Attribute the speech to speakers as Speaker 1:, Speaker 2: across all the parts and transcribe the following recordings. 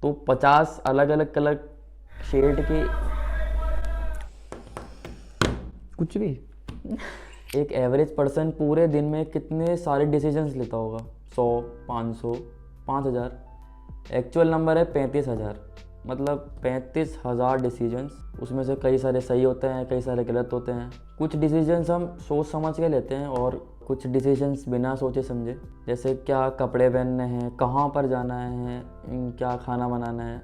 Speaker 1: तो 50 अलग अलग कलर शेड के कुछ भी एक एवरेज पर्सन पूरे दिन में कितने सारे डिसीजंस लेता होगा? 100, 500, 5000। एक्चुअल नंबर है 35,000। मतलब 35,000 डिसीजंस। उसमें से कई सारे सही होते हैं, कई सारे गलत होते हैं। कुछ डिसीजंस हम सोच समझ के लेते हैं और कुछ डिसीजंस बिना सोचे समझे, जैसे क्या कपड़े पहनने हैं, कहाँ पर जाना है, क्या खाना बनाना है।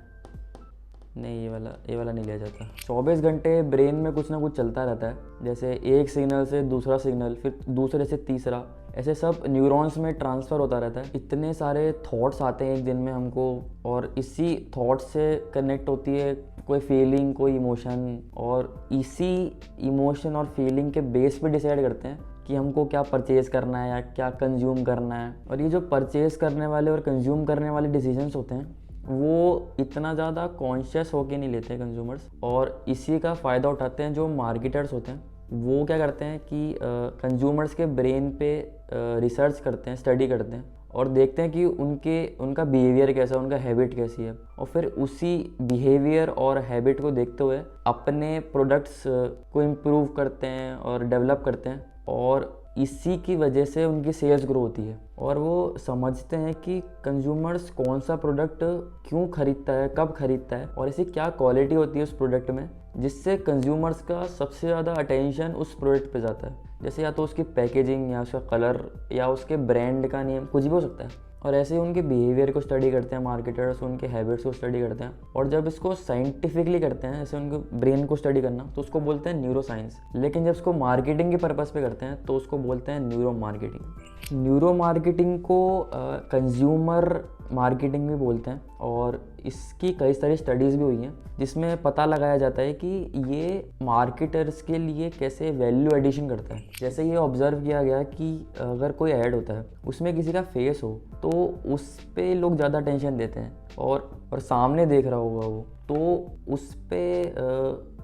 Speaker 1: नहीं, ये वाला नहीं लिया जाता। 24 घंटे ब्रेन में कुछ ना कुछ चलता रहता है, जैसे एक सिग्नल से दूसरा सिग्नल, फिर दूसरे से तीसरा, ऐसे सब न्यूरॉन्स में ट्रांसफ़र होता रहता है। इतने सारे थॉट्स आते हैं एक दिन में हमको, और इसी थॉट से कनेक्ट होती है कोई फीलिंग, कोई इमोशन, और इसी इमोशन और फीलिंग के बेस पे डिसाइड करते हैं कि हमको क्या परचेज़ करना है या क्या कंज्यूम करना है। और ये जो परचेज़ करने वाले और कंज्यूम करने वाले डिसीजंस होते हैं वो इतना ज़्यादा कॉन्शियस होके नहीं लेते कंज्यूमर्स, और इसी का फ़ायदा उठाते हैं जो मार्केटर्स होते हैं। वो क्या करते हैं कि कंज्यूमर्स के ब्रेन पे रिसर्च करते हैं, स्टडी करते हैं, और देखते हैं कि उनका बिहेवियर कैसा है, उनका हैबिट कैसी है, और फिर उसी बिहेवियर और हैबिट को देखते हुए अपने प्रोडक्ट्स को इम्प्रूव करते हैं और डेवलप करते हैं, और इसी की वजह से उनकी सेल्स ग्रो होती है। और वो समझते हैं कि कंज्यूमर्स कौन सा प्रोडक्ट क्यों खरीदता है, कब खरीदता है, और ऐसी क्या क्वालिटी होती है उस प्रोडक्ट में जिससे कंज्यूमर्स का सबसे ज़्यादा अटेंशन उस प्रोडक्ट पे जाता है। जैसे या तो उसकी पैकेजिंग, या उसका कलर, या उसके ब्रांड का नेम, कुछ भी हो सकता है। और ऐसे ही उनके बिहेवियर को स्टडी करते हैं मार्केटर्स, उनके हैबिट्स को स्टडी करते हैं, और जब इसको साइंटिफिकली करते हैं, जैसे उनके ब्रेन को स्टडी करना, तो उसको बोलते हैं न्यूरो साइंस। लेकिन जब इसको मार्केटिंग के पर्पज़ पे करते हैं तो उसको बोलते हैं न्यूरो मार्केटिंग। न्यूरो मार्केटिंग को कंज्यूमर मार्केटिंग भी बोलते हैं, और इसकी कई सारी स्टडीज़ भी हुई हैं जिसमें पता लगाया जाता है कि ये मार्केटर्स के लिए कैसे वैल्यू एडिशन करता है। जैसे ये ऑब्जर्व किया गया कि अगर कोई ऐड होता है उसमें किसी का फेस हो तो उस पे लोग ज़्यादा अटेंशन देते हैं, और सामने देख रहा होगा वो, तो उस पे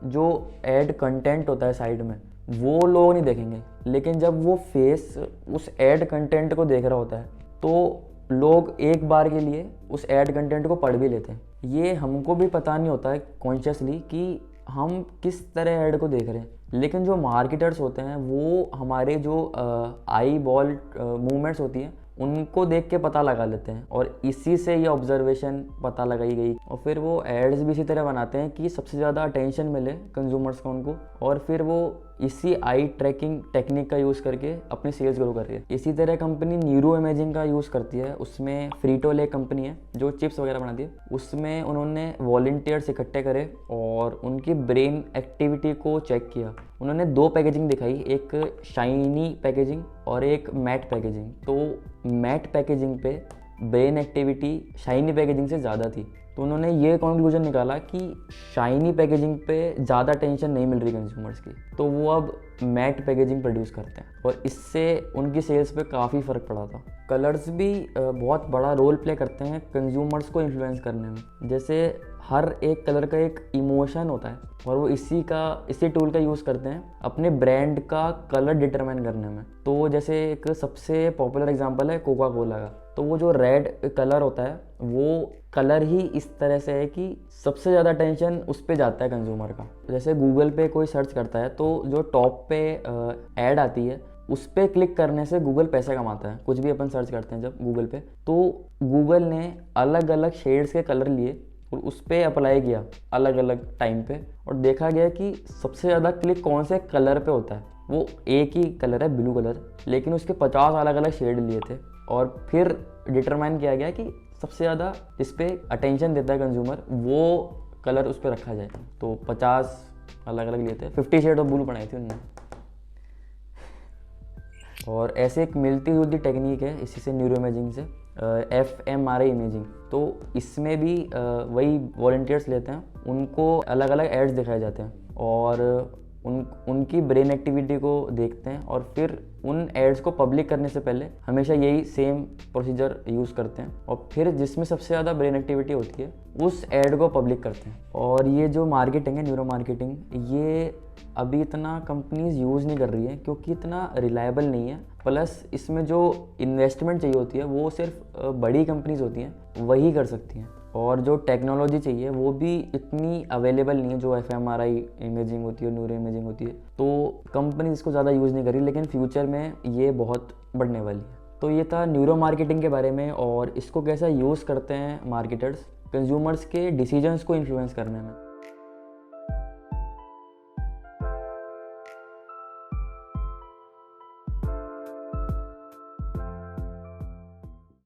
Speaker 1: जो ऐड कंटेंट होता है साइड में वो लोग नहीं देखेंगे। लेकिन जब वो फेस उस ऐड कंटेंट को देख रहा होता है तो लोग एक बार के लिए उस ऐड कंटेंट को पढ़ भी लेते हैं। ये हमको भी पता नहीं होता है कॉन्शियसली कि हम किस तरह ऐड को देख रहे हैं, लेकिन जो मार्केटर्स होते हैं वो हमारे जो आई बॉल मूवमेंट्स होती हैं उनको देख के पता लगा लेते हैं, और इसी से ये ऑब्जर्वेशन पता लगाई गई। और फिर वो एड्स भी इसी तरह बनाते हैं कि सबसे ज़्यादा अटेंशन मिले कंज्यूमर्स को उनको, और फिर वो इसी आई ट्रैकिंग टेक्निक का यूज़ करके अपनी सेल्स ग्रो कर रही है। इसी तरह कंपनी न्यूरो इमेजिंग का यूज़ करती है। उसमें फ्रीटोले कंपनी है जो चिप्स वगैरह बनाती है, उसमें उन्होंने वॉलंटियर्स इकट्ठे करे और उनकी ब्रेन एक्टिविटी को चेक किया। उन्होंने 2 पैकेजिंग दिखाई, एक शाइनी पैकेजिंग और एक मैट पैकेजिंग। तो मैट पैकेजिंग पे ब्रेन एक्टिविटी शाइनी पैकेजिंग से ज़्यादा थी। तो उन्होंने ये कंक्लूजन निकाला कि शाइनी पैकेजिंग पे ज़्यादा टेंशन नहीं मिल रही कंज्यूमर्स की, तो वो अब मैट पैकेजिंग प्रोड्यूस करते हैं, और इससे उनकी सेल्स पे काफ़ी फ़र्क पड़ा था। कलर्स भी बहुत बड़ा रोल प्ले करते हैं कंज्यूमर्स को इन्फ्लुएंस करने में। जैसे हर एक कलर का एक इमोशन होता है, और वो इसी टूल का यूज़ करते हैं अपने ब्रांड का कलर डिटरमाइन करने में। तो जैसे एक सबसे पॉपुलर एग्जांपल है कोका कोला का। तो वो जो रेड कलर होता है वो कलर ही इस तरह से है कि सबसे ज़्यादा टेंशन उस पे जाता है कंज्यूमर का। जैसे गूगल पे कोई सर्च करता है तो जो टॉप पे ऐड आती है उस पर क्लिक करने से गूगल पैसा कमाता है। कुछ भी अपन सर्च करते हैं जब गूगल पे, तो गूगल ने अलग अलग शेड्स के कलर लिए और उस पर अप्लाई किया अलग अलग टाइम पे, और देखा गया कि सबसे ज़्यादा क्लिक कौन से कलर पे होता है। वो एक ही कलर है, ब्लू कलर, लेकिन उसके 50 अलग अलग शेड लिए थे, और फिर डिटरमाइन किया गया कि सबसे ज़्यादा जिस पे अटेंशन देता है कंज्यूमर वो कलर उस पर रखा जाए। तो 50 अलग अलग लिए थे, 50 शेड ऑफ ब्लू बनाई थी उन्होंने। और ऐसे एक मिलती जुलती टेक्निक है इसी से, न्यूरो इमेजिंग से, fMRI इमेजिंग। तो इसमें भी वही वॉलंटियर्स लेते हैं, उनको अलग अलग एड्स दिखाए जाते हैं, और उनकी ब्रेन एक्टिविटी को देखते हैं, और फिर उन एड्स को पब्लिक करने से पहले हमेशा यही सेम प्रोसीजर यूज़ करते हैं, और फिर जिसमें सबसे ज़्यादा ब्रेन एक्टिविटी होती है उस एड को पब्लिक करते हैं। और ये जो मार्केटिंग है, न्यूरो मार्केटिंग, ये अभी इतना कंपनीज यूज़ नहीं कर रही है क्योंकि इतना रिलायबल नहीं है। प्लस इसमें जो इन्वेस्टमेंट चाहिए होती है वो सिर्फ बड़ी कंपनीज होती हैं, वही कर सकती हैं। और जो टेक्नोलॉजी चाहिए वो भी इतनी अवेलेबल नहीं है, जो एफएमआरआई इमेजिंग होती है, न्यूरो इमेजिंग होती है। तो कंपनी इसको ज़्यादा यूज़ नहीं करी, लेकिन फ्यूचर में ये बहुत बढ़ने वाली है। तो ये था न्यूरो मार्केटिंग के बारे में, और इसको कैसा यूज़ करते हैं मार्केटर्स कंज्यूमर्स के डिसीजंस को इन्फ्लुएंस करने में।